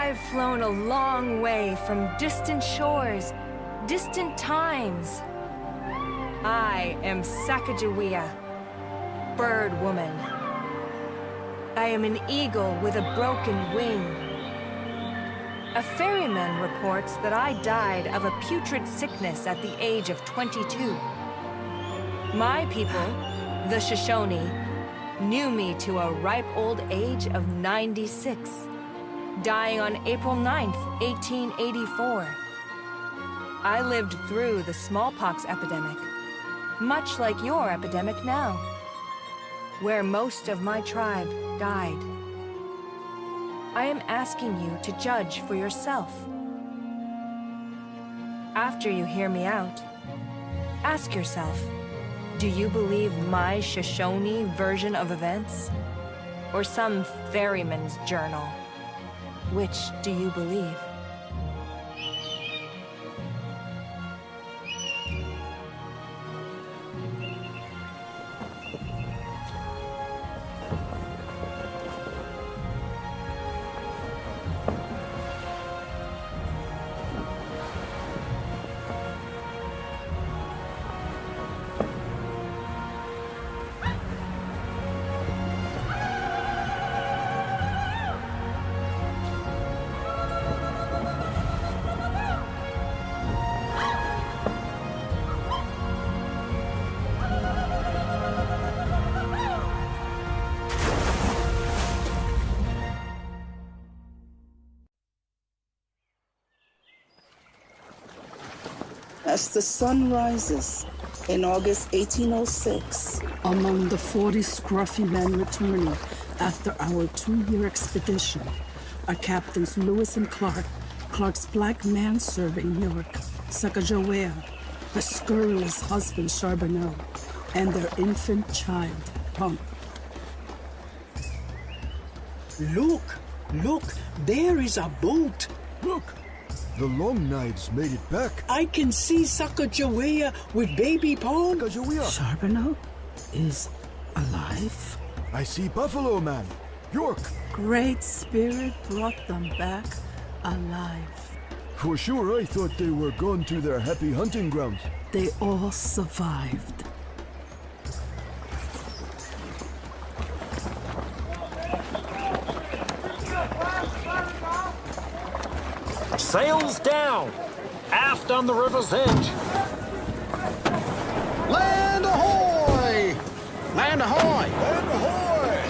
I've flown a long way from distant shores, distant times. I am Sacagawea, bird woman. I am an eagle with a broken wing. A ferryman reports that I died of a putrid sickness at the age of 22. My people, the Shoshone, knew me to a ripe old age of 96, dying on April 9th, 1884. I lived through the smallpox epidemic, much like your epidemic now, where most of my tribe died. I am asking you to judge for yourself. After you hear me out, ask yourself, do you believe my Shoshone version of events? Or some ferryman's journal? Which do you believe? As the sun rises in August 1806, among the 40 scruffy men returning after our 2-year expedition are Captains Lewis and Clark, Clark's black manservant York, Sacagawea, the scurrilous husband Charbonneau, and their infant child, Pump. Look! Look! There is a boat! Look! The Long Knives made it back. I can see Sacagawea with baby Pong. Sacagawea. Charbonneau is alive? I see Buffalo Man. York. Great Spirit brought them back alive. For sure, I thought they were gone to their happy hunting grounds. They all survived. Sails down! Aft on the river's edge! Land ahoy! Land ahoy! Land ahoy!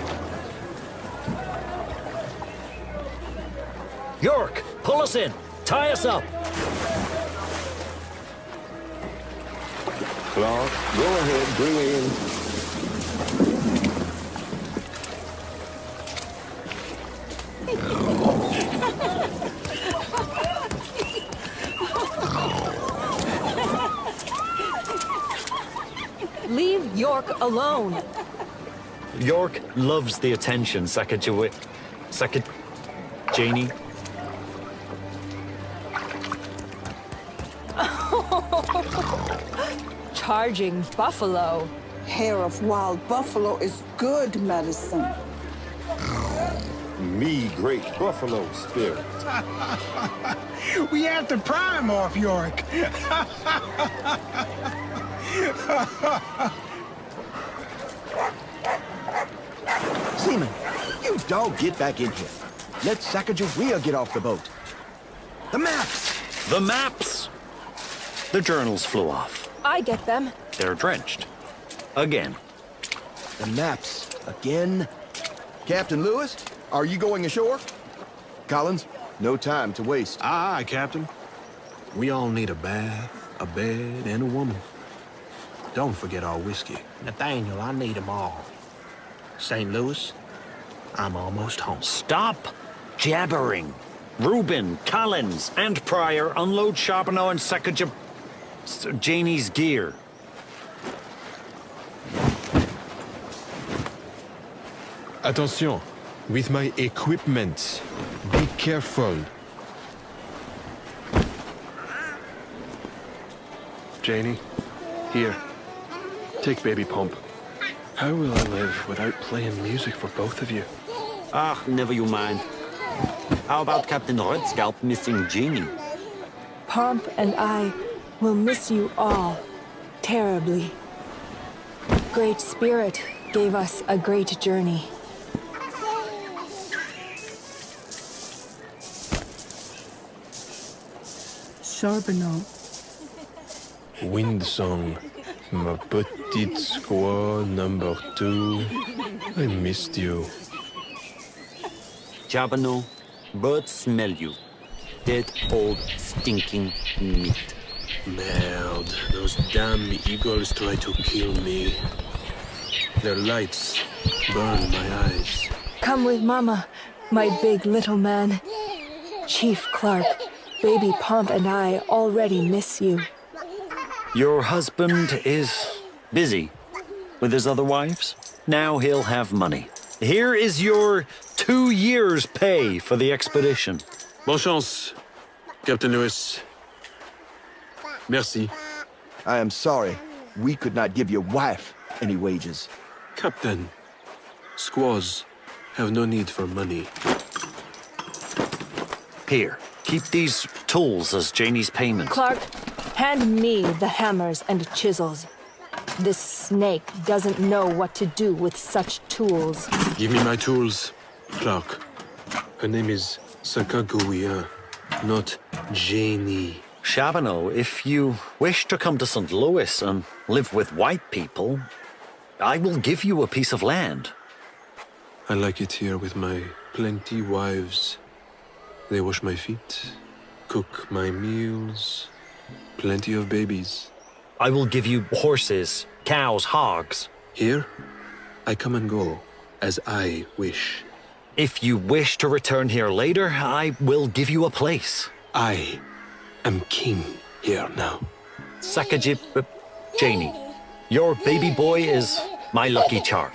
York, pull us in! Tie us up! Clark, go ahead, bring her in. Leave York alone. York loves the attention, Janie. Charging buffalo. hair of wild buffalo is good medicine. Me great buffalo spirit. We have to pry him off, York. Seaman, you dog get back in here. Let Sacagawea get off the boat. The maps! The maps! The journals flew off. I get them. They're drenched. Again. The maps. Again? Captain Lewis, are you going ashore? Collins, no time to waste. Aye, Captain. We all need a bath, a bed, and a woman. Don't forget our whiskey. Nathaniel, I need them all. St. Louis, I'm almost home. Stop jabbering. Reuben, Collins, and Pryor unload Charbonneau and Janie's gear. Attention, with my equipment. Be careful. Janie, here. Take baby Pump. How will I live without playing music for both of you? Ah, never you mind. How about Captain Red Scalp missing Jeannie? Pomp and I will miss you all terribly. Great Spirit gave us a great journey. Charbonneau. Wind song. Ma petite squaw number 2. I missed you. Charbonneau, birds smell you. Dead, old, stinking meat. Merde, those damn eagles try to kill me. Their lights burn my eyes. Come with Mama, my big little man. Chief Clark, baby Pomp and I already miss you. Your husband is busy with his other wives. Now he'll have money. Here is your 2 years' pay for the expedition. Bonne chance, Captain Lewis. Merci. I am sorry. We could not give your wife any wages. Captain, squaws have no need for money. Here, keep these tools as Janie's payment. Clark, hand me the hammers and chisels. This snake doesn't know what to do with such tools. Give me my tools, Clark. Her name is Sacagawea, not Janie. Charbonneau, if you wish to come to St. Louis and live with white people, I will give you a piece of land. I like it here with my plenty wives. They wash my feet, cook my meals, plenty of babies. I will give you horses, cows, hogs. Here, I come and go as I wish. If you wish to return here later, I will give you a place. I am king here now. Sakajip, Janie, your baby boy is my lucky charm.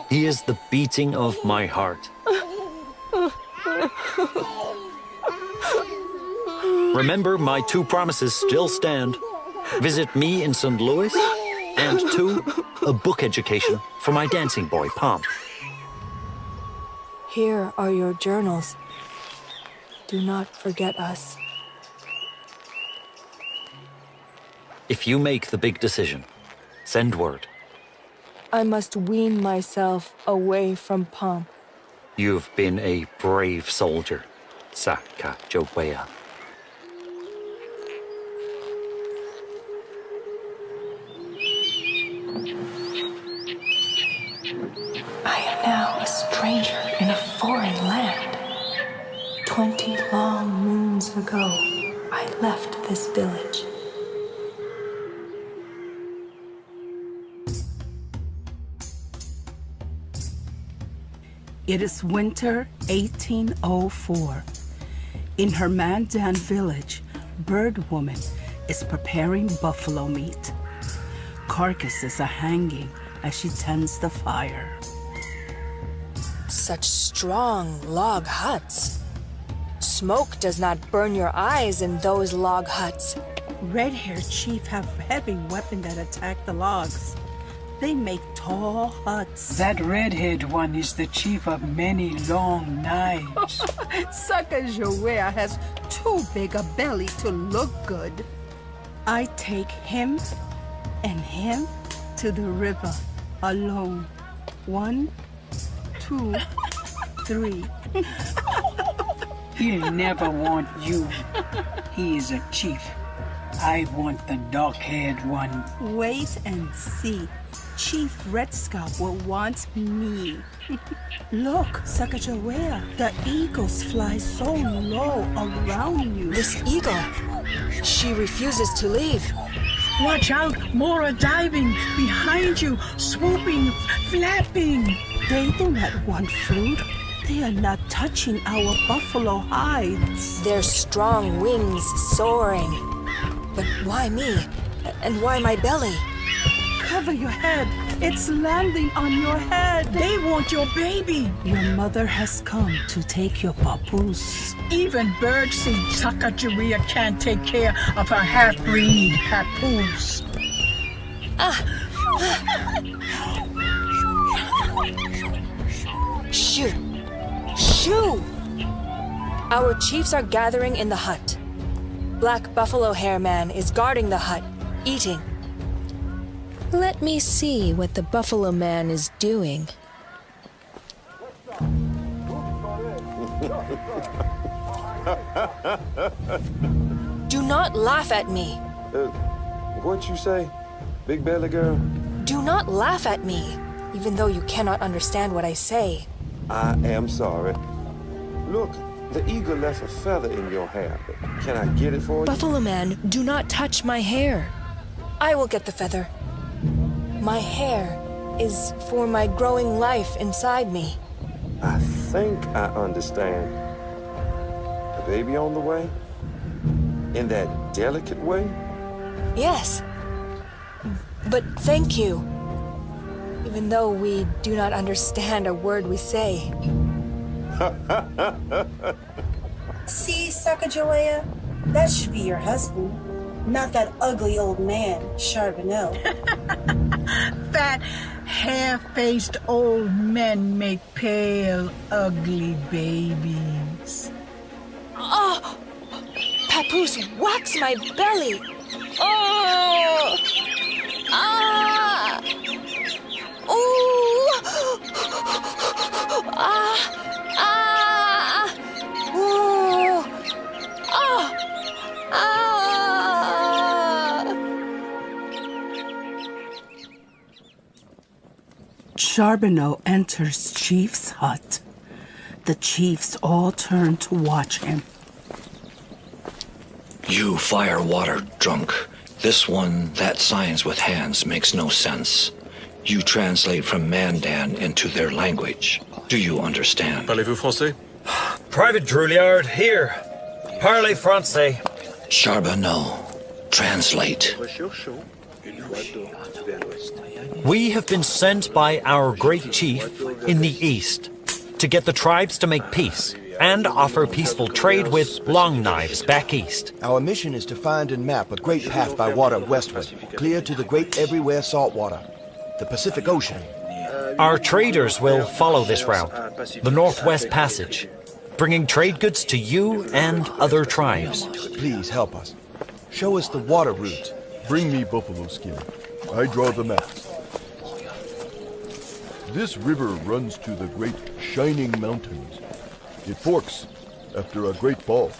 He is the beating of my heart. Remember, my 2 promises still stand. Visit me in St. Louis, and 2, a book education for my dancing boy, Pomp. Here are your journals. Do not forget us. If you make the big decision, send word. I must wean myself away from Pomp. You've been a brave soldier, Sacagawea. I am now a stranger in a foreign land. 20 long moons ago, I left this village. It is winter 1804. In her Mandan village, Bird Woman is preparing buffalo meat. Carcasses are hanging as she tends the fire. Such strong log huts. Smoke does not burn your eyes in those log huts. Red-haired chief have heavy weapon that attack the logs. They make tall huts. That redhead one is the chief of many long knives. Sacagawea has too big a belly to look good. I take him and him to the river alone. 1, 2, 3. He'll never want you. He is a chief. I want the dark-haired one. Wait and see. Chief Red Scalp will want me. Look, Sacagawea, the eagles fly so low around you. This eagle, she refuses to leave. Watch out! More are diving! Behind you! Swooping! Flapping! They do not want food. They are not touching our buffalo hides. Their strong wings soaring. But why me? And why my belly? Cover your head. It's landing on your head. They want your baby. Your mother has come to take your papoose. Even birdseed Sacagawea can't take care of her half-breed papoose. Shoo! Shoo! Our chiefs are gathering in the hut. Black Buffalo Hair Man is guarding the hut, eating. Let me see what the Buffalo Man is doing. Do not laugh at me. What you say, big belly girl? Do not laugh at me, even though you cannot understand what I say. I am sorry. Look, the eagle left a feather in your hair. Can I get it for you? Buffalo Man, do not touch my hair. I will get the feather. My hair is for my growing life inside me. I think I understand. The baby on the way? In that delicate way? Yes. But thank you. Even though we do not understand a word we say. See, Sacagawea? That should be your husband. Not that ugly old man, Charbonneau. Fat, hair-faced old men make pale, ugly babies. Oh! Papoose, wax my belly! Oh! Ah! Ooh! Ah! Ah! Ooh! Ah! Ah! Charbonneau enters Chief's hut. The chiefs all turn to watch him. You fire-water drunk. This one, that science with hands makes no sense. You translate from Mandan into their language. Do you understand? Parlez-vous français? Private Drouillard, here. Parlez français. Charbonneau, translate. We have been sent by our great chief in the east to get the tribes to make peace and offer peaceful trade with long knives back east. Our mission is to find and map a great path by water westward, clear to the great everywhere saltwater, the Pacific Ocean. Our traders will follow this route, the Northwest Passage, bringing trade goods to you and other tribes. Please help us. Show us the water route. Bring me buffalo skin. I draw the maps. This river runs to the great Shining Mountains. It forks after a great fall.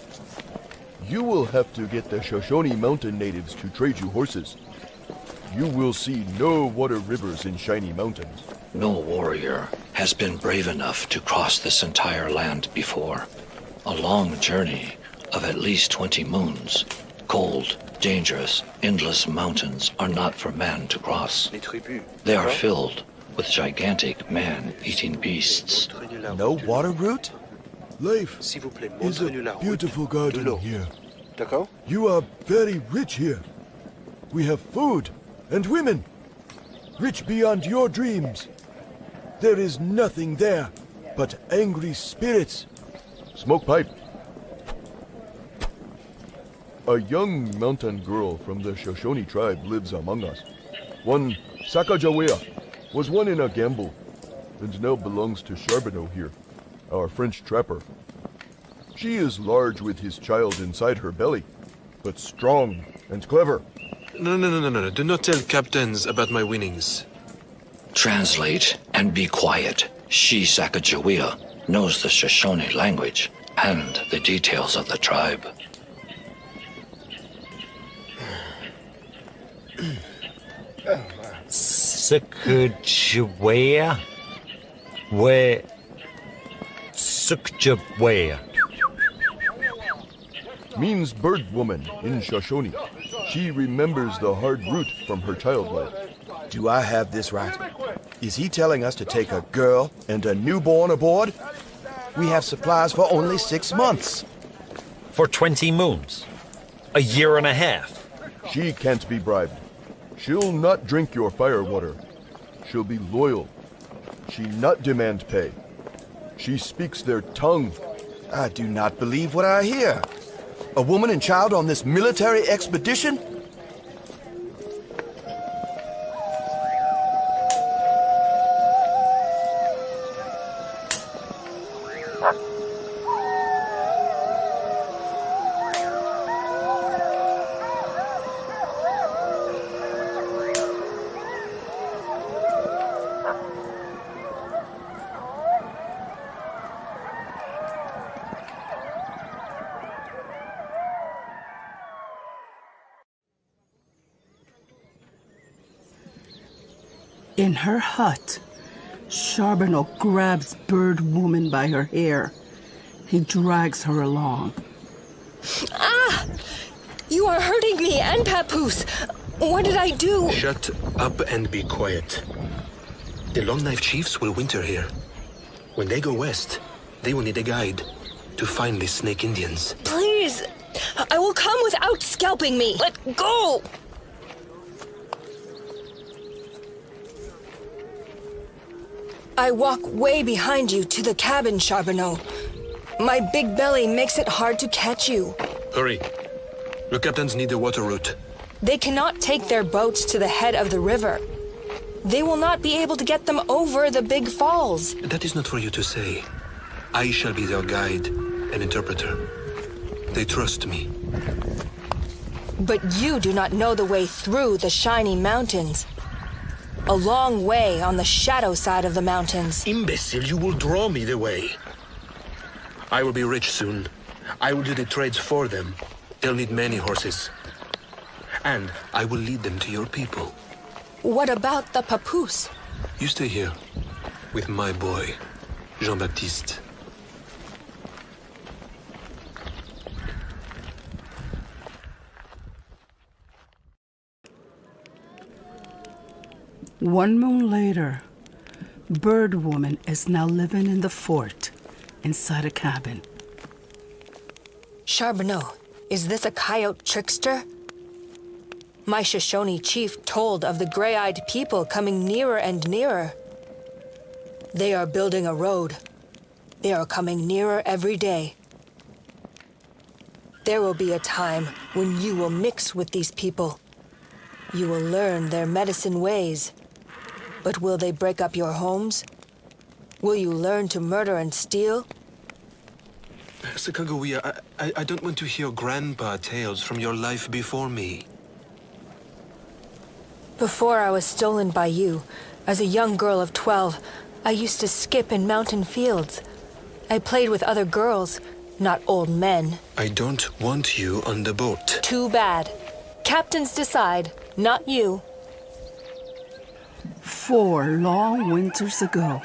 You will have to get the Shoshone Mountain natives to trade you horses. You will see no water rivers in Shiny Mountains. No warrior has been brave enough to cross this entire land before. A long journey of at least 20 moons. Cold, dangerous, endless mountains are not for man to cross. They are filled with gigantic man-eating beasts. No water route? Life is a beautiful garden here. You are very rich here. We have food and women. Rich beyond your dreams. There is nothing there but angry spirits. Smoke pipe. A young mountain girl from the Shoshone tribe lives among us. One Sacagawea was one in a gamble and now belongs to Charbonneau here, our French trapper. She is large with his child inside her belly, but strong and clever. No. Do not tell captains about my winnings. Translate and be quiet. She, Sacagawea, knows the Shoshone language and the details of the tribe. Sacagawea? Where? Sacagawea. Means bird woman in Shoshone. She remembers the hard route from her child life. Do I have this right? Is he telling us to take a girl and a newborn aboard? We have supplies for only 6 months. For 20 moons. A year and a half. She can't be bribed. She'll not drink your firewater. She'll be loyal. She not demand pay. She speaks their tongue. I do not believe what I hear. A woman and child on this military expedition? In her hut, Charbonneau grabs Bird Woman by her hair. He drags her along. Ah! You are hurting me and Papoose. What did I do? Shut up and be quiet. The Long Knife Chiefs will winter here. When they go west, they will need a guide to find the Snake Indians. Please! I will come without scalping me. Let go! I walk way behind you to the cabin, Charbonneau. My big belly makes it hard to catch you. Hurry. Your captains need the water route. They cannot take their boats to the head of the river. They will not be able to get them over the big falls. That is not for you to say. I shall be their guide and interpreter. They trust me. But you do not know the way through the shiny mountains. A long way on the shadow side of the mountains. Imbecile, you will draw me the way. I will be rich soon. I will do the trades for them. They'll need many horses. And I will lead them to your people. What about the Papoose? You stay here with my boy, Jean-Baptiste. One moon later, Bird Woman is now living in the fort, inside a cabin. Charbonneau, is this a coyote trickster? My Shoshone chief told of the gray-eyed people coming nearer and nearer. They are building a road. They are coming nearer every day. There will be a time when you will mix with these people. You will learn their medicine ways. But will they break up your homes? Will you learn to murder and steal? Sacagawea, I don't want to hear grandpa tales from your life before me. Before I was stolen by you, as a young girl of 12, I used to skip in mountain fields. I played with other girls, not old men. I don't want you on the boat. Too bad. Captains decide, not you. 4 long winters ago,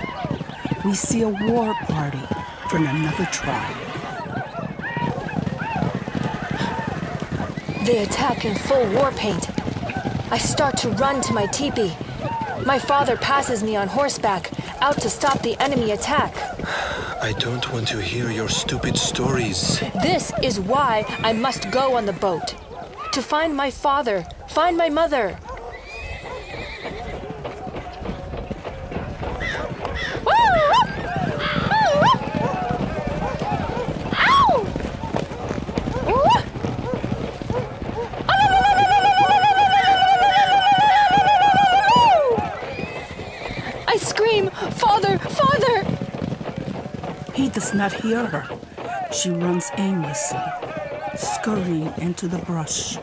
we see a war party from another tribe. They attack in full war paint. I start to run to my teepee. My father passes me on horseback, out to stop the enemy attack. I don't want to hear your stupid stories. This is why I must go on the boat. To find my father, find my mother. I scream, "Father, Father!" He does not hear her. She runs aimlessly, scurrying into the brush.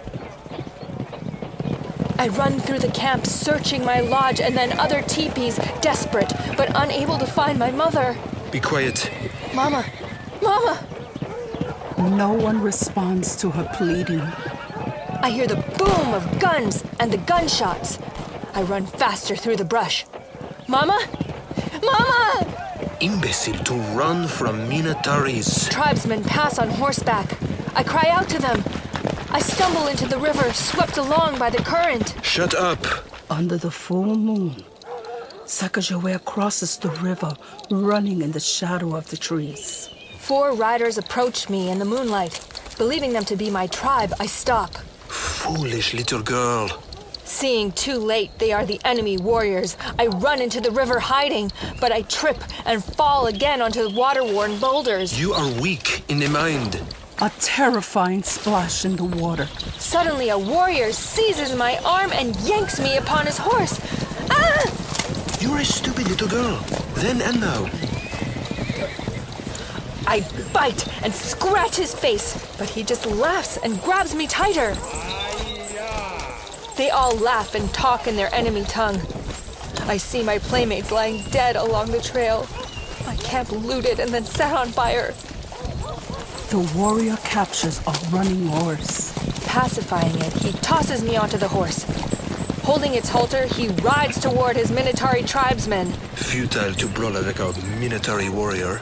I run through the camp, searching my lodge and then other teepees, desperate, but unable to find my mother. Be quiet. Mama! Mama! No one responds to her pleading. I hear the boom of guns and the gunshots. I run faster through the brush. Mama! Mama! Imbecile, to run from Minataris. Tribesmen pass on horseback. I cry out to them. I stumble into the river, swept along by the current. Shut up! Under the full moon, Sacagawea crosses the river, running in the shadow of the trees. 4 riders approach me in the moonlight. Believing them to be my tribe, I stop. Foolish little girl. Seeing too late they are the enemy warriors, I run into the river hiding, but I trip and fall again onto the water-worn boulders. You are weak in the mind. A terrifying splash in the water. Suddenly a warrior seizes my arm and yanks me upon his horse. Ah! You're a stupid little girl, then and now. I bite and scratch his face, but he just laughs and grabs me tighter. They all laugh and talk in their enemy tongue. I see my playmates lying dead along the trail. My camp looted and then set on fire. The warrior captures a running horse. Pacifying it, he tosses me onto the horse. Holding its halter, he rides toward his Minotauri tribesmen. Futile to brawl avec a Minotauri warrior.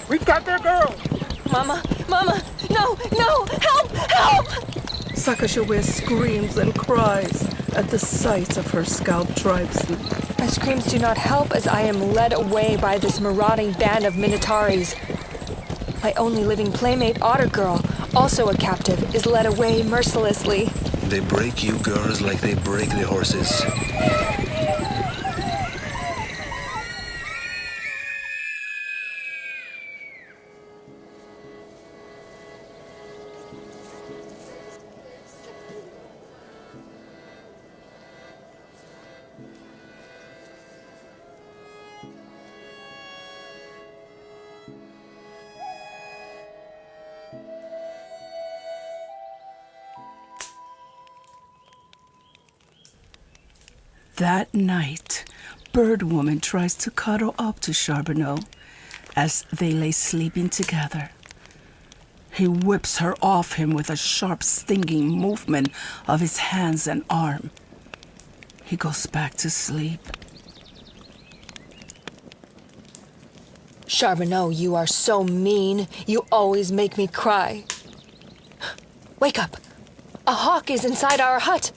We've got their girl! Mama! Mama! No! No! Help! Help! Sacagawea screams and cries at the sight of her scalped tribesmen. My screams do not help as I am led away by this marauding band of Minotauris. My only living playmate, Otter Girl, also a captive, is led away mercilessly. They break you girls like they break the horses. That night, Bird Woman tries to cuddle up to Charbonneau as they lay sleeping together. He whips her off him with a sharp, stinging movement of his hands and arm. He goes back to sleep. Charbonneau, you are so mean. You always make me cry. Wake up. A hawk is inside our hut.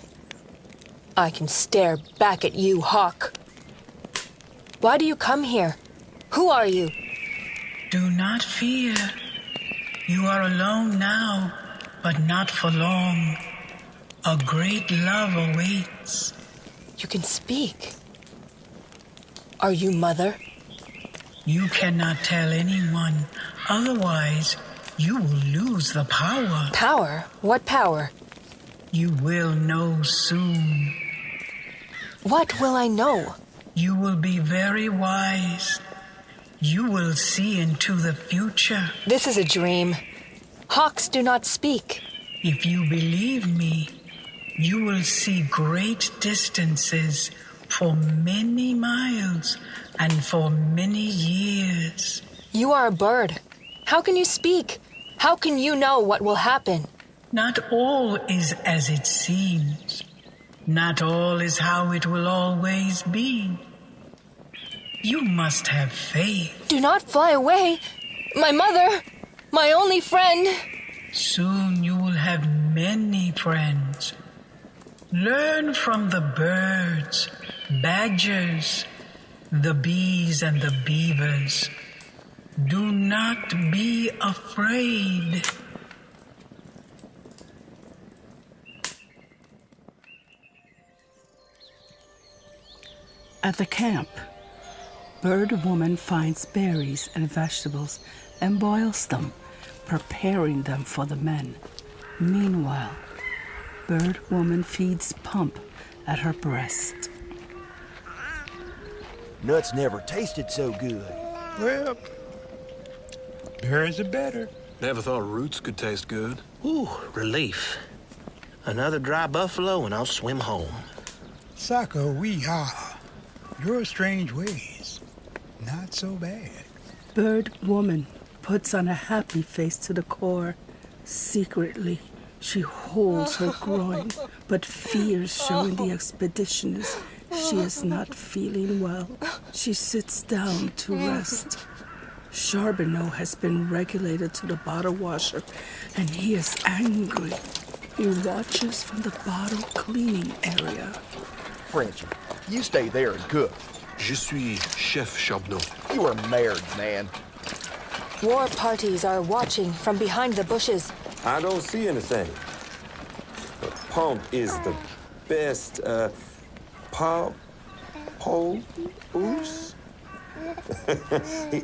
I can stare back at you, hawk. Why do you come here? Who are you? Do not fear. You are alone now, but not for long. A great love awaits. You can speak. Are you mother? You cannot tell anyone, otherwise you will lose the power. Power? What power? You will know soon. What will I know? You will be very wise. You will see into the future. This is a dream. Hawks do not speak. If you believe me, you will see great distances for many miles and for many years. You are a bird. How can you speak? How can you know what will happen? Not all is as it seems. Not all is how it will always be. You must have faith. Do not fly away. My mother, my only friend. Soon you will have many friends. Learn from the birds, badgers, the bees and the beavers. Do not be afraid. At the camp, Bird Woman finds berries and vegetables and boils them, preparing them for the men. Meanwhile, Bird Woman feeds Pump at her breast. Nuts never tasted so good. Well, berries are better. Never thought roots could taste good. Ooh, relief. Another dry buffalo and I'll swim home. Sacagawea, your strange ways, not so bad. Bird Woman puts on a happy face to the core. Secretly, she holds her groin, but fears showing the expeditioners she is not feeling well. She sits down to rest. Charbonneau has been regulated to the bottle washer, and he is angry. He watches from the bottle cleaning area. Frenchie, you stay there and cook. Je suis Chef Charbonneau. You are married, man. War parties are watching from behind the bushes. I don't see anything. But Pump is the best, Oos?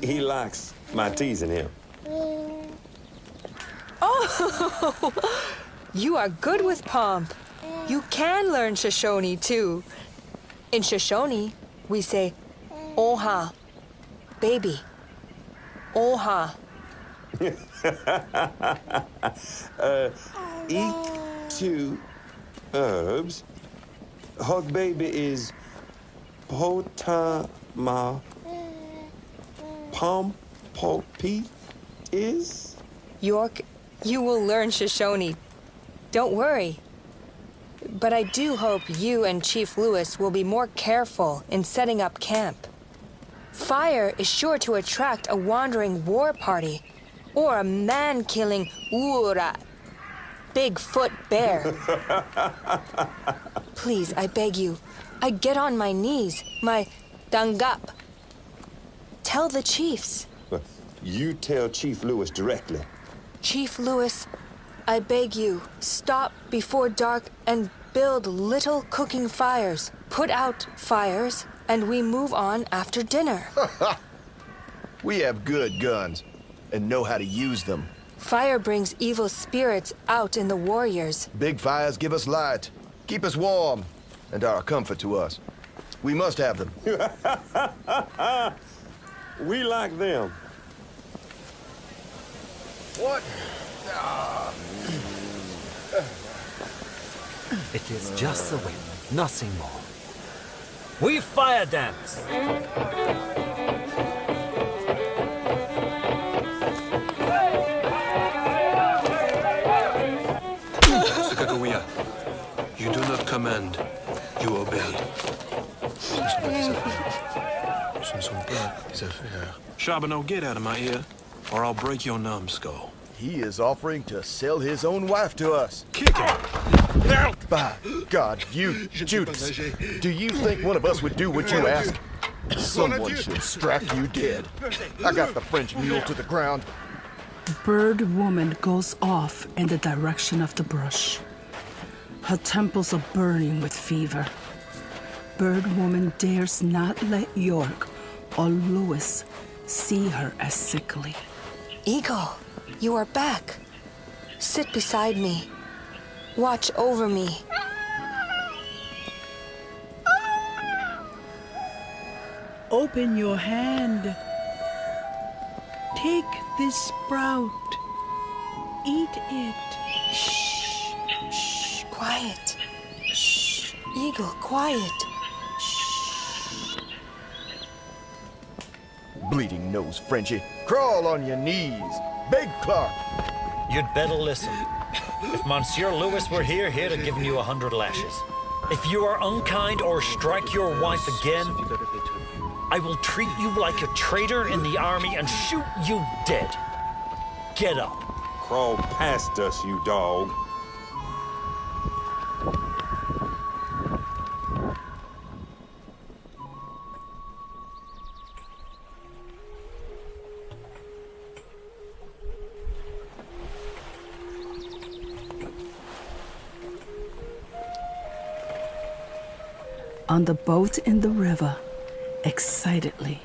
he likes my teasing him. Oh, you are good with Pomp. You can learn Shoshone, too. In Shoshone, we say, Oha, baby. Oha. Eat 2 herbs. Hug baby is potama pompopi is? York, you will learn Shoshone. Don't worry. but I do hope you and Chief Lewis will be more careful in setting up camp. Fire is sure to attract a wandering war party, or a man-killing Ura, Bigfoot bear. Please, I beg you, I get on my knees, my dangap. Tell the chiefs. You tell Chief Lewis directly. Chief Lewis, I beg you, stop before dark and build little cooking fires. Put out fires, and we move on after dinner. We have good guns and know how to use them. Fire brings evil spirits out in the warriors. Big fires give us light, keep us warm, and are a comfort to us. We must have them. We like them. What? It is just the wind, nothing more. We fire dance. Sacagawea, you do not command, you obey. Charbonneau, get out of my ear, or I'll break your numbskull. He is offering to sell his own wife to us. Kick him! By God, you Judas, do you think one of us would do what you ask? Someone should strike you dead. I got the French mule to the ground. Bird woman goes off in the direction of the brush. Her temples are burning with fever. Bird woman dares not let York or Lewis see her as sickly. Eagle, you are back. Sit beside me. Watch over me. Open your hand. Take this sprout. Eat it. Shh. Shh. Quiet. Shh. Eagle, quiet. Shh. Bleeding nose, Frenchie. Crawl on your knees. Beg Clark. You'd better listen. If Monsieur Lewis were here, he'd have given you 100 lashes. If you are unkind or strike your wife again, I will treat you like a traitor in the army and shoot you dead. Get up. Crawl past us, you dog. On the boat in the river, excitedly,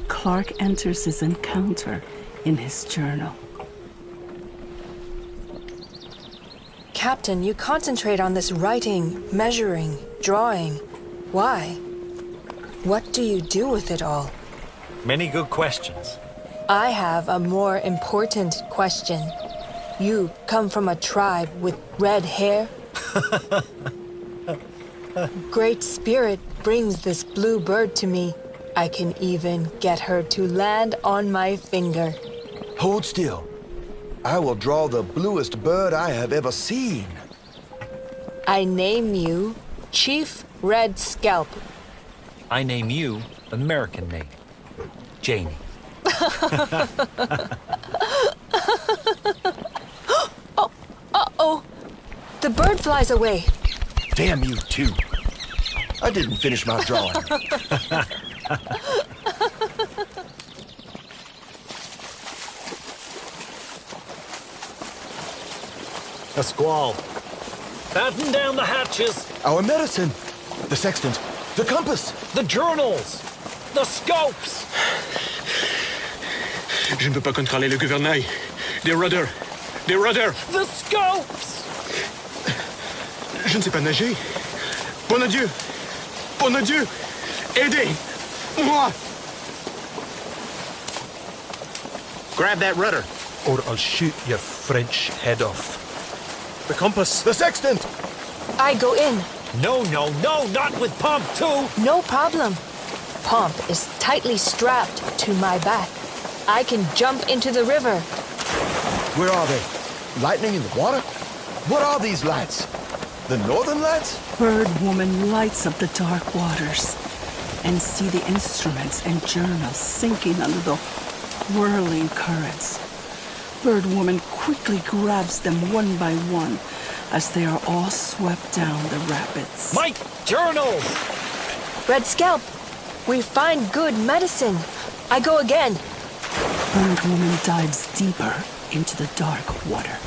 Clark enters his encounter in his journal. Captain, you concentrate on this writing, measuring, drawing. Why? What do you do with it all? Many good questions. I have a more important question. You come from a tribe with red hair? Great Spirit brings this blue bird to me. I can even get her to land on my finger. Hold still. I will draw the bluest bird I have ever seen. I name you Chief Red Scalp. I name you American name, Janie. Uh-oh. The bird flies away. Damn you too. I didn't finish my drawing. A squall. Batten down the hatches. Our medicine. The sextant. The compass. The journals. The scopes. Je ne peux pas contrôler le gouvernail. Des rudder. Des rudder. The scopes. Je ne sais pas nager. Bon Dieu. Bon Dieu. Aidez-moi. Grab that rudder. Or I'll shoot your French head off. The compass. The sextant. I go in. No, not with Pomp too. No problem. Pomp is tightly strapped to my back. I can jump into the river. Where are they? Lightning in the water? What are these lights? The Northern Lights? Bird Woman lights up the dark waters and see the instruments and journals sinking under the whirling currents. Bird Woman quickly grabs them one by one as they are all swept down the rapids. My journals! Red Scalp, we find good medicine. I go again. Bird Woman dives deeper into the dark water.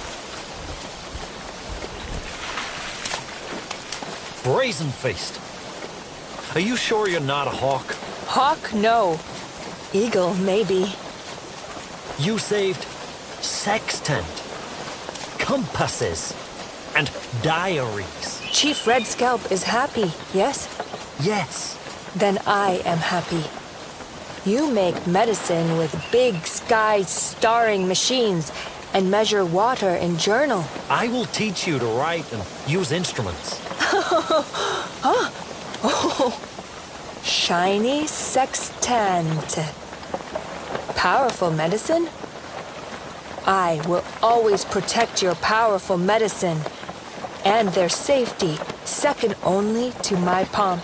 Brazen-faced. Are you sure you're not a hawk? Hawk, no. Eagle, maybe. You saved sextant, compasses, and diaries. Chief Red Scalp is happy, yes? Yes. Then I am happy. You make medicine with big sky-starring machines and measure water in journal. I will teach you to write and use instruments. Huh? Oh. Shiny sextant. Powerful medicine? I will always protect your powerful medicine and their safety, second only to my pomp.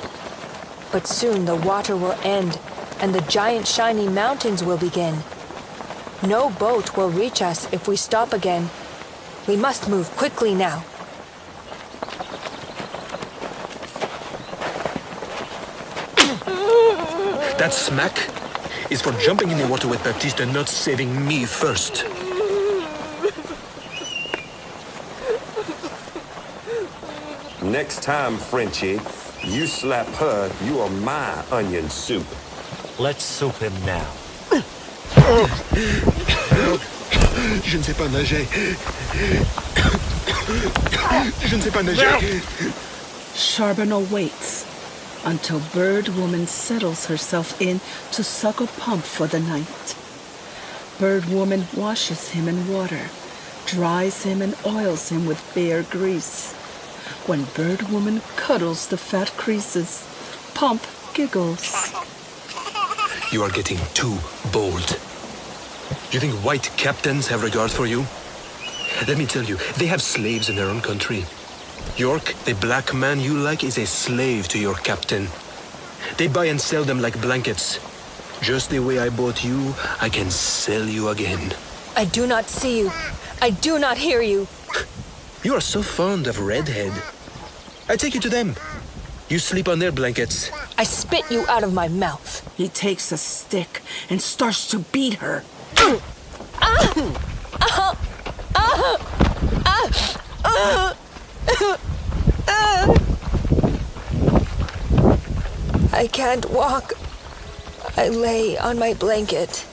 But soon the water will end and the giant shiny mountains will begin. No boat will reach us if we stop again. We must move quickly now. That smack is for jumping in the water with Baptiste and not saving me first. Next time, Frenchie, you slap her, you are my onion soup. Let's soup him now. Je ne sais pas nager. Je ne sais pas nager. Charbonneau waits until Bird Woman settles herself in to suckle Pump for the night. Bird Woman washes him in water, dries him and oils him with bear grease. When Bird Woman cuddles the fat creases, Pump giggles. You are getting too bold. Do you think white captains have regard for you? Let me tell you, they have slaves in their own country. York, the black man you like, is a slave to your captain. They buy and sell them like blankets. Just the way I bought you, I can sell you again. I do not see you. I do not hear you. You are so fond of Redhead. I take you to them. You sleep on their blankets. I spit you out of my mouth. He takes a stick and starts to beat her. I can't walk. I lay on my blanket.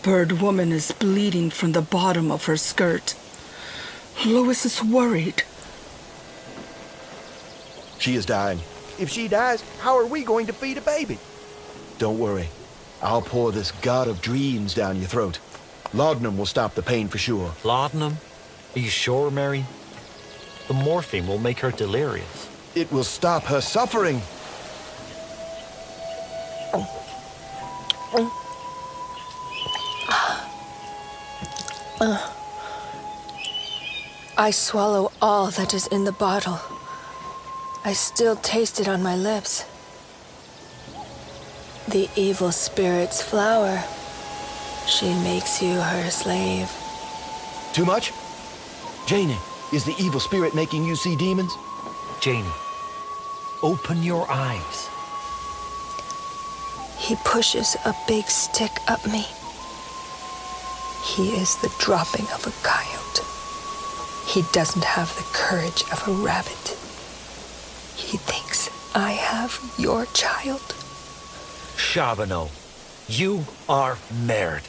Bird Woman is bleeding from the bottom of her skirt. Louis is worried. She is dying. If she dies, how are we going to feed a baby? Don't worry. I'll pour this god of dreams down your throat. Laudanum will stop the pain for sure. Laudanum? Are you sure, Mary? The morphine will make her delirious. It will stop her suffering. I swallow all that is in the bottle. I still taste it on my lips. The evil spirit's flower. She makes you her slave. Too much? Janie, is the evil spirit making you see demons? Janie, open your eyes. He pushes a big stick up me. He is the dropping of a coyote. He doesn't have the courage of a rabbit. He thinks I have your child. Charbonneau, you are married.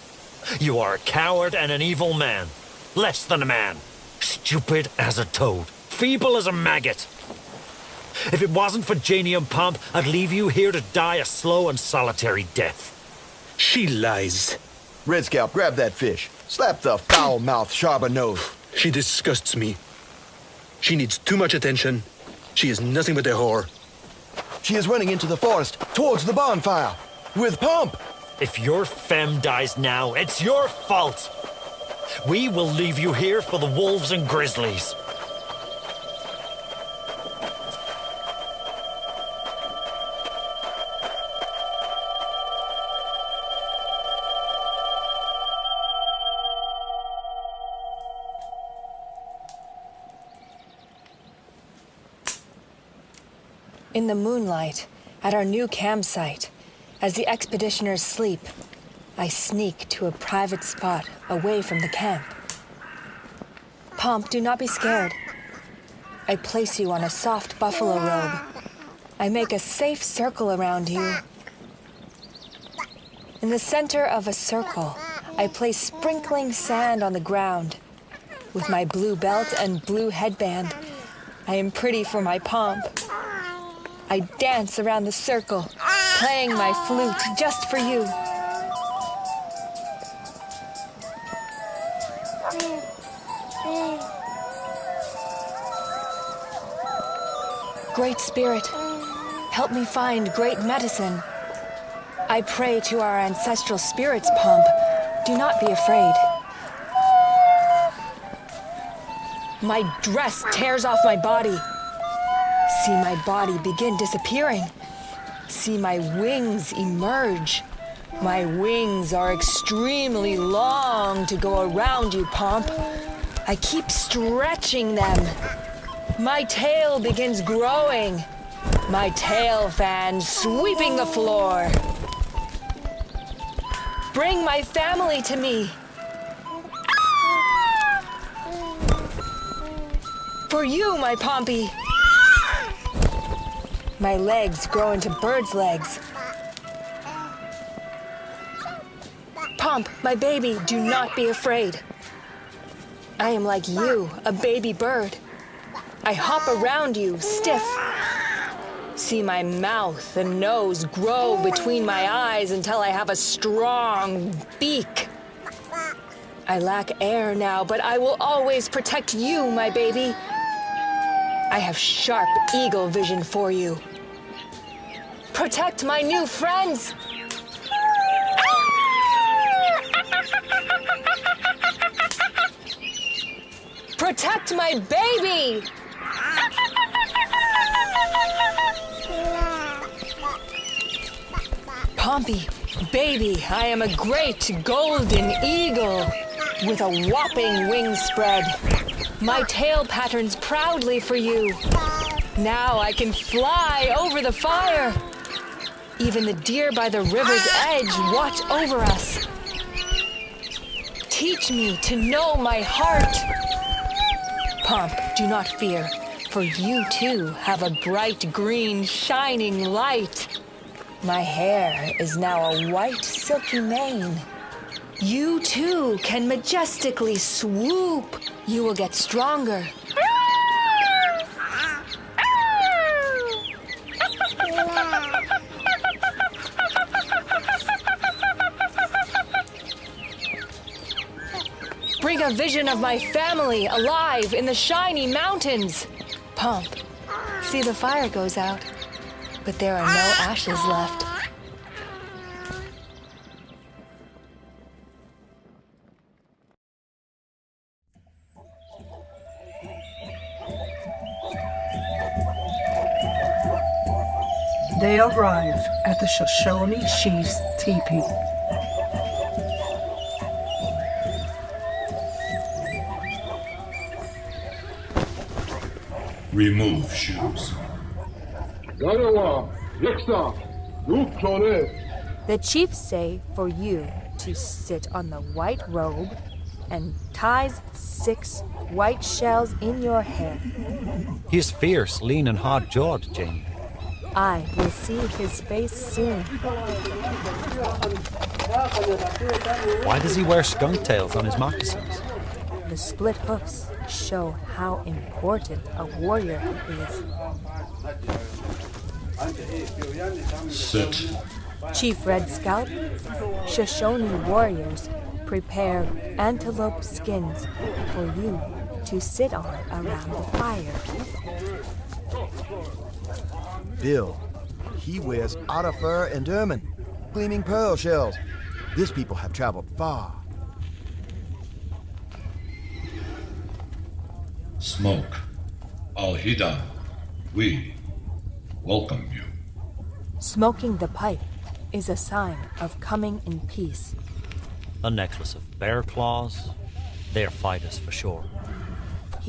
You are a coward and an evil man. Less than a man. Stupid as a toad. Feeble as a maggot. If it wasn't for Janie and Pomp, I'd leave you here to die a slow and solitary death. She lies. Red Scalp, grab that fish. Slap the foul-mouthed Charbonneau. She disgusts me. She needs too much attention. She is nothing but a whore. She is running into the forest, towards the bonfire, with Pomp. If your femme dies now, it's your fault. We will leave you here for the wolves and grizzlies. In the moonlight, at our new campsite, as the expeditioners sleep, I sneak to a private spot away from the camp. Pomp, do not be scared. I place you on a soft buffalo robe. I make a safe circle around you. In the center of a circle, I place sprinkling sand on the ground. With my blue belt and blue headband, I am pretty for my pomp. I dance around the circle, playing my flute just for you. Great Spirit, help me find great medicine. I pray to our ancestral spirits, Pomp. Do not be afraid. My dress tears off my body. See my body begin disappearing. See my wings emerge. My wings are extremely long to go around you, Pomp. I keep stretching them. My tail begins growing. My tail fan sweeping the floor. Bring my family to me. For you, my Pompey. My legs grow into bird's legs. Pomp, my baby, do not be afraid. I am like you, a baby bird. I hop around you, stiff. See my mouth and nose grow between my eyes until I have a strong beak. I lack air now, but I will always protect you, my baby. I have sharp eagle vision for you. Protect my new friends. Protect my baby. Pompey, baby, I am a great golden eagle with a whopping wing spread. My tail patterns proudly for you. Now I can fly over the fire. Even the deer by the river's edge watch over us. Teach me to know my heart. Pomp, do not fear, for you too have a bright green shining light. My hair is now a white silky mane. You too can majestically swoop. You will get stronger. Bring a vision of my family alive in the shiny mountains. Pomp, see the fire goes out, but there are no ashes left. They arrive at the Shoshone chief's teepee. Remove shoes. The chiefs say for you to sit on the white robe and ties 6 white shells in your hair. He is fierce, lean, and hard-jawed, Jamie. I will see his face soon. Why does he wear skunk tails on his moccasins? The split hoofs show how important a warrior he is. Sit. Chief Red Scalp, Shoshone warriors prepare antelope skins for you to sit on around the fire. Bill, he wears otter fur and ermine, gleaming pearl shells. These people have traveled far. Smoke. Al-Hida, we welcome you. Smoking the pipe is a sign of coming in peace. A necklace of bear claws. They're fighters for sure.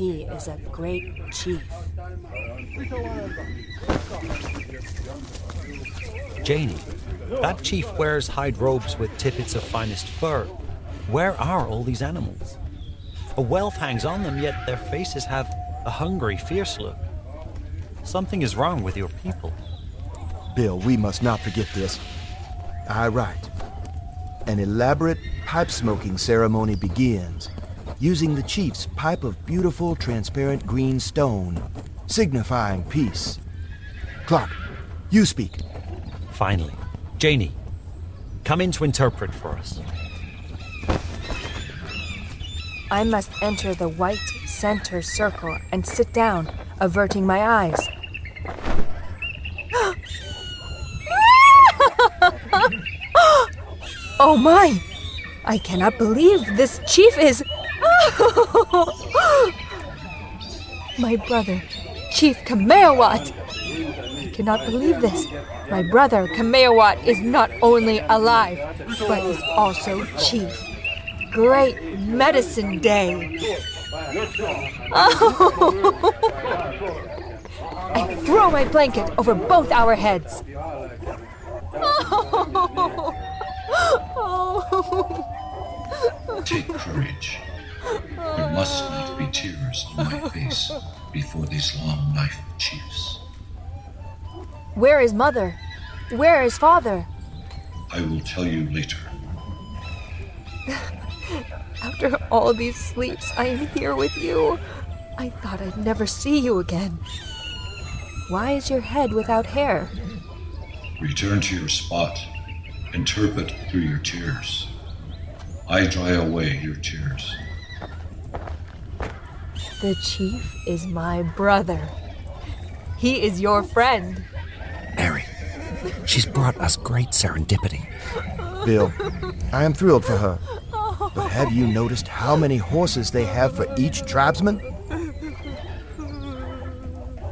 He is a great chief. Janie, that chief wears hide robes with tippets of finest fur. Where are all these animals? A wealth hangs on them, yet their faces have a hungry, fierce look. Something is wrong with your people. Bill, we must not forget this. Aye, right. An elaborate pipe-smoking ceremony begins, using the chief's pipe of beautiful, transparent green stone, signifying peace. Clark, you speak. Finally. Janie, come in to interpret for us. I must enter the white center circle and sit down, averting my eyes. Oh my! I cannot believe this chief is... My brother, Chief Kameawat! I cannot believe this. My brother, Kameawat, is not only alive, but is also chief. Great medicine day! Oh. I throw my blanket over both our heads. Oh. Take courage. There must not be tears on my face before these long-knife chiefs. Where is mother? Where is father? I will tell you later. After all these sleeps, I am here with you. I thought I'd never see you again. Why is your head without hair? Return to your spot. Interpret through your tears. I dry away your tears. The chief is my brother. He is your friend. Mary, she's brought us great serendipity. Bill, I am thrilled for her. But have you noticed how many horses they have for each tribesman?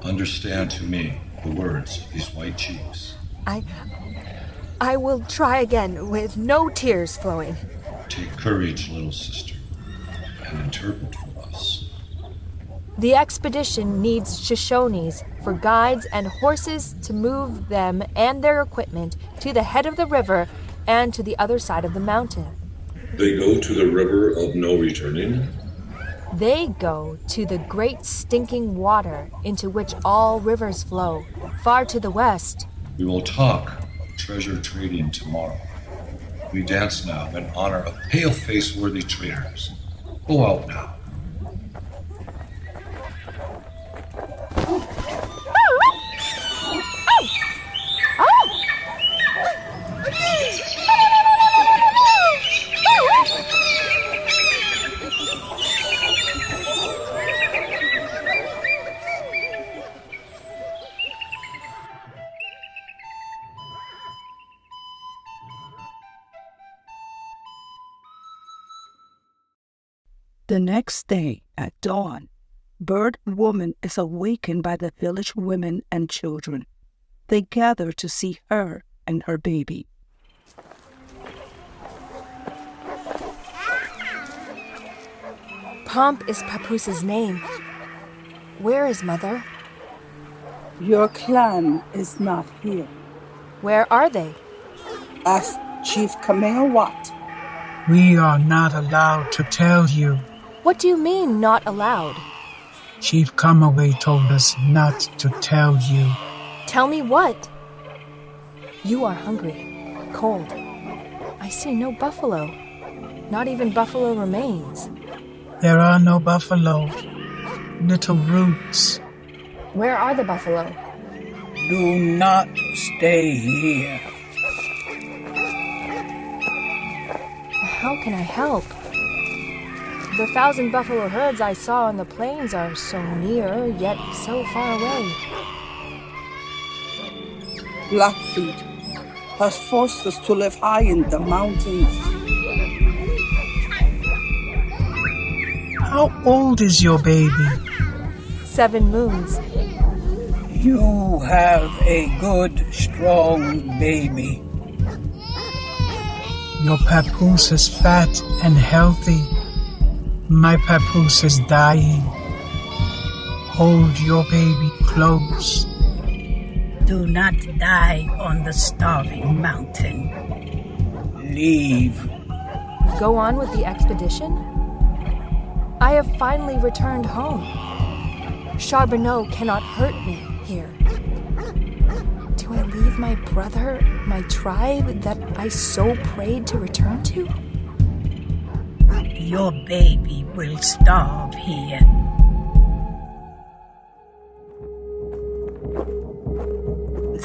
Understand to me the words of these white chiefs. I will try again with no tears flowing. Take courage, little sister, and interpret for us. The expedition needs Shoshones for guides and horses to move them and their equipment to the head of the river and to the other side of the mountain. They go to the river of no returning? They go to the great stinking water into which all rivers flow, far to the west. We will talk treasure trading tomorrow. We dance now in honor of pale-face worthy traders. Go out now. The next day, at dawn, Bird Woman is awakened by the village women and children. They gather to see her and her baby. Pomp is Papooses' name. Where is mother? Your clan is not here. Where are they? Ask Chief Kameawat. We are not allowed to tell you. What do you mean, not allowed? Chief Kamaway told us not to tell you. Tell me what? You are hungry, cold. I see no buffalo. Not even buffalo remains. There are no buffalo. Little roots. Where are the buffalo? Do not stay here. How can I help? The 1,000 buffalo herds I saw on the plains are so near, yet so far away. Blackfeet has forced us to live high in the mountains. How old is your baby? 7 moons. You have a good, strong baby. Your papoose is fat and healthy. My papoose is dying. Hold your baby close. Do not die on the starving mountain. Leave. Go on with the expedition? I have finally returned home. Charbonneau cannot hurt me here. Do I leave my brother, my tribe that I so prayed to return to? Your baby will starve here.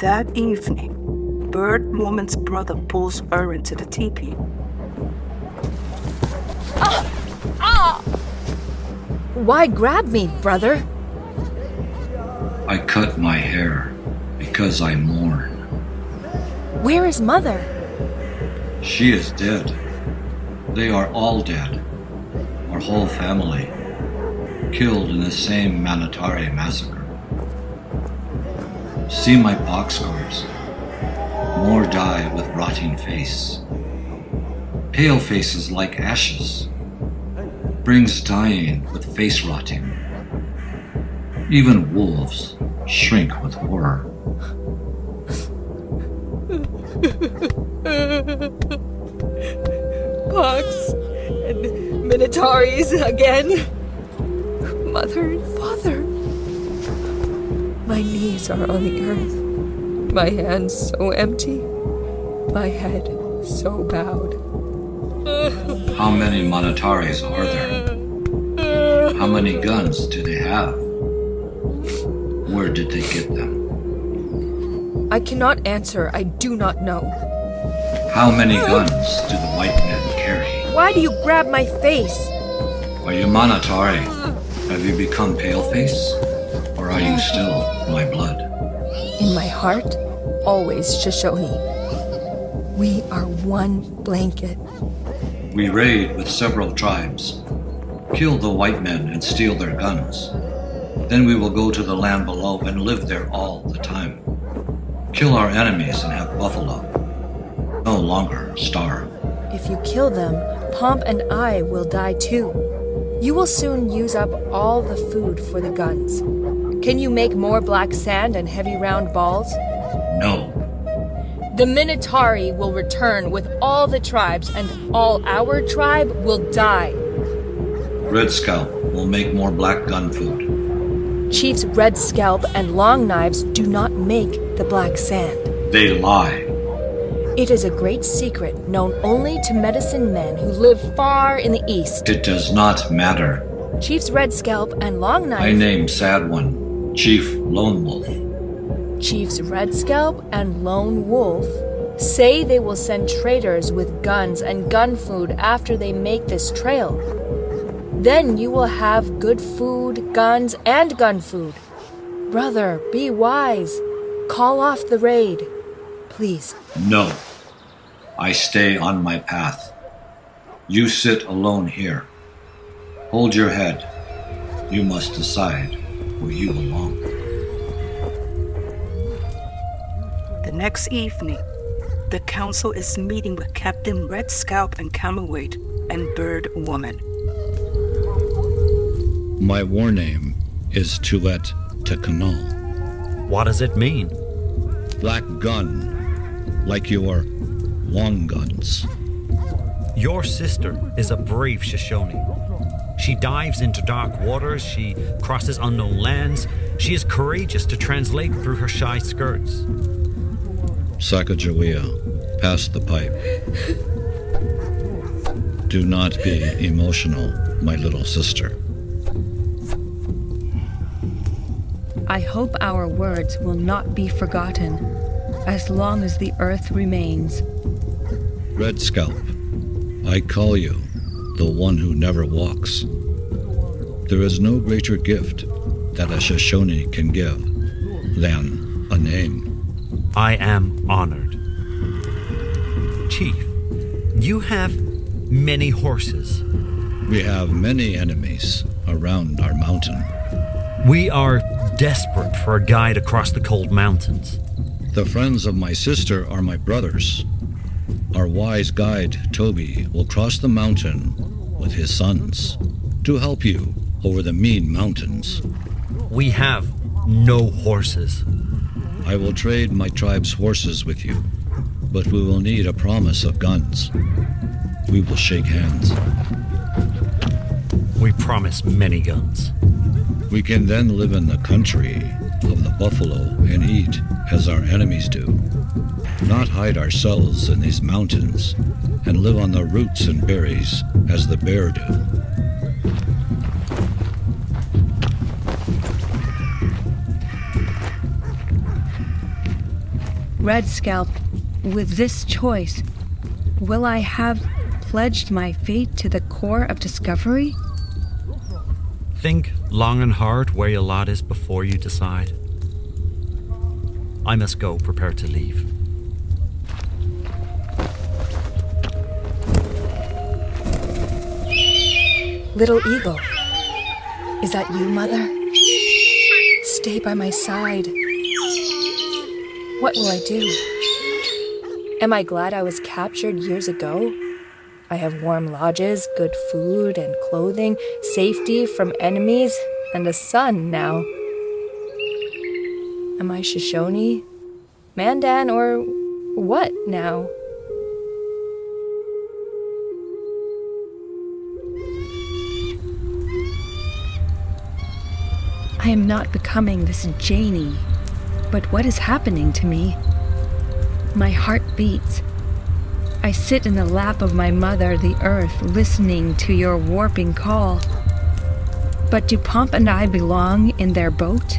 That evening, Bird Woman's brother pulls her into the teepee. Why grab me, brother? I cut my hair because I mourn. Where is Mother? She is dead. They are all dead. Our whole family. Killed in the same Manatari massacre. See my pox scars. More die with rotting face. Pale faces like ashes. Brings dying with face rotting. Even wolves shrink with horror. Pox and Minotaurs again. Mother and Father. My knees are on the earth. My hands so empty. My head so bowed. How many Manataris are there? How many guns do they have? Where did they get them? I cannot answer. I do not know. How many guns do the white men carry? Why do you grab my face? Are you Manatari? Have you become paleface? Or are you still my blood? In my heart, always Shoshone. We are one blanket. We raid with several tribes. Kill the white men and steal their guns. Then we will go to the land below and live there all the time. Kill our enemies and have buffalo. No longer starve. If you kill them, Pomp and I will die too. You will soon use up all the food for the guns. Can you make more black sand and heavy round balls? No. The Minotauri will return with all the tribes, and all our tribe will die. Red Scalp will make more black gun food. Chiefs Red Scalp and Long Knives do not make the black sand. They lie. It is a great secret known only to medicine men who live far in the east. It does not matter. Chiefs Red Scalp and Long Knife... I name Sad One, Chief Lone Wolf. Chiefs Red Scalp and Lone Wolf say they will send traders with guns and gun food after they make this trail. Then you will have good food, guns, and gun food. Brother, be wise. Call off the raid. Please. No. I stay on my path. You sit alone here. Hold your head. You must decide where you belong. The next evening, the council is meeting with Captain Red Scalp and Camelweight and Bird Woman. My war name is Tuet Tekanal. What does it mean? Black gun, like your long guns. Your sister is a brave Shoshone. She dives into dark waters, she crosses unknown lands, she is courageous to translate through her shy skirts. Sacagawea, pass the pipe. Do not be emotional, my little sister. I hope our words will not be forgotten as long as the earth remains. Red Scalp, I call you the one who never walks. There is no greater gift that a Shoshone can give than a name. I am honored. Chief, you have many horses. We have many enemies around our mountain. We are desperate for a guide across the cold mountains. The friends of my sister are my brothers. Our wise guide, Toby, will cross the mountain with his sons to help you over the mean mountains. We have no horses. I will trade my tribe's horses with you, but we will need a promise of guns. We will shake hands. We promise many guns. We can then live in the country of the buffalo and eat as our enemies do, not hide ourselves in these mountains and live on the roots and berries as the bear do. Red Scalp, with this choice, will I have pledged my fate to the core of discovery? Think long and hard where your lot is before you decide. I must go prepare to leave. Little eagle, is that you, Mother? Stay by my side. What will I do? Am I glad I was captured years ago? I have warm lodges, good food and clothing, safety from enemies, and a son now. Am I Shoshone, Mandan, or what now? I am not becoming this Janie, but what is happening to me? My heart beats. I sit in the lap of my mother, the earth, listening to your warping call. But do Pomp and I belong in their boat?